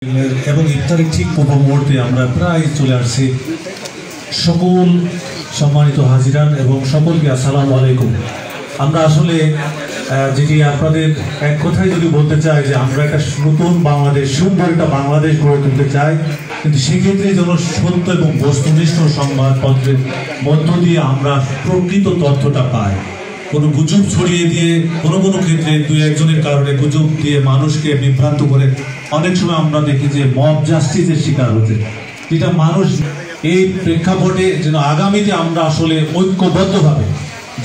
এবং ইফতারের ঠিক পূর্ব মুহূর্তে আমরা প্রায় চলে আসছি। সকল সম্মানিত হাজিরান এবং সকলকে আসসালামু আলাইকুম। আমরা আসলে যেটি আপনাদের এক কথায় যদি বলতে চাই যে আমরা একটা নতুন বাংলাদেশ, সুন্দর একটা বাংলাদেশ গড়ে তুলতে চাই, কিন্তু সেক্ষেত্রে যেন সত্য এবং বস্তুনিষ্ঠ সংবাদপত্রের মধ্য দিয়ে আমরা প্রকৃত তথ্যটা পাই। কোনো গুজব ছড়িয়ে দিয়ে কোনো ক্ষেত্রে দুই একজনের কারণে গুজব দিয়ে মানুষকে বিভ্রান্ত করে অনেক সময় আমরা দেখি যে মব জাস্টিসের শিকার হতে, যেটা মানুষ এই প্রেক্ষাপটে যেন আগামীতে আমরা আসলে ঐক্যবদ্ধভাবে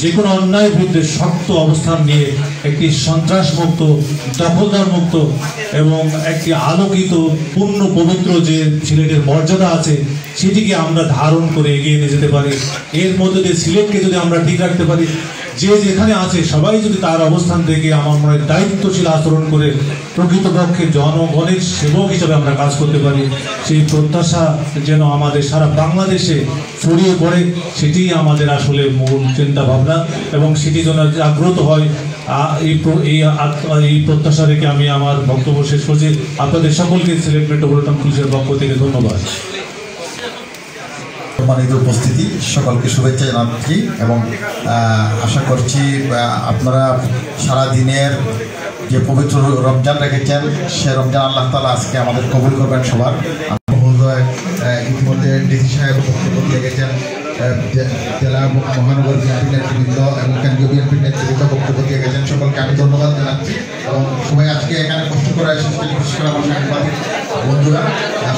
যে কোনো অন্যায়ের বিরুদ্ধে শক্ত অবস্থান নিয়ে একটি সন্ত্রাসমুক্ত, দখলদার মুক্ত এবং একটি আলোকিত পূর্ণ পবিত্র যে সিলেটের মর্যাদা আছে সেটিকে আমরা ধারণ করে এগিয়ে নিয়ে যেতে পারি। এর মধ্যে দিয়ে সিলেটকে যদি আমরা ঠিক রাখতে পারি, যে যেখানে আছে সবাই যদি তার অবস্থান থেকে আমার মনে হয় দায়িত্বশীল আচরণ করে প্রকৃতপক্ষে জনগণের সেবক হিসাবে আমরা কাজ করতে পারি, সেই প্রত্যাশা যেন আমাদের সারা বাংলাদেশে ছড়িয়ে পড়ে, সেটি আমাদের আসলে মূল চিন্তা ভাবনা এবং সেটি যেন জাগ্রত হয়। এই প্রত্যাশা রেখে আমি আমার বক্তব্য শেষ করছি। আপনাদের সকলকে সিলেট মেট্রোপলিটন পুলিশের পক্ষ থেকে ধন্যবাদ। সম্মানিত উপস্থিতি, সকলকে শুভেচ্ছা জানাচ্ছি এবং আশা করছি আপনারা সারা দিনের যে পবিত্র রমজান রেখেছেন সে রমজান আল্লাহ তাআলা আজকে আমাদের কবুল করবেন সবার। ইতিমধ্যে ডিসি সাহেব বক্তব্য দিয়ে গেছেন, জেলা মহানগর বিএনপি নেতৃবৃন্দ এবং কেন্দ্রীয় বিএনপির নেতৃবৃন্দ বক্তব্য দিয়ে গেছেন। সকলকে আমি ধন্যবাদ জানাচ্ছি এবং সবাই আজকে এখানে কষ্ট করে এসেছেন, বিশেষ করে আমার সাংবাদিক বন্ধুরা,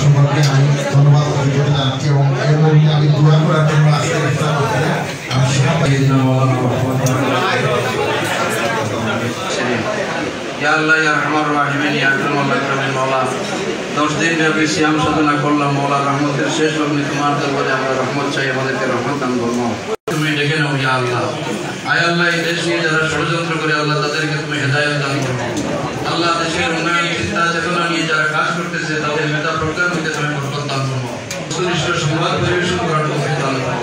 সকলকে আমি ধন্যবাদ জানাচ্ছি এবং এর মধ্যে আমি দোয়া করার জন্য আজকে আমি 10 দিন ব্যাপী সিয়াম সাধনা করলাম, মওলার রহমতের শেষ লগ্নে তোমার দরবারে আমরা রহমত চাই, আমাদেরকে রহমত দান করো। তুমি ডেকে নাও ইয়া আল্লাহ। আয় আল্লাহ, এই দেশ নিয়ে যারা ষড়যন্ত্র করে আল্লাহ তাদেরকে তুমি হেদায়েত দান করো। আল্লাহ, দেশের উন্নয়ন চিন্তা চেতনা নিয়ে যারা কাজ করতেছে তাদের মেধা প্রজ্ঞার মধ্যে তুমি বরকত দান করো। সংবাদ পরিবেশন করার তৌফিক দান করো।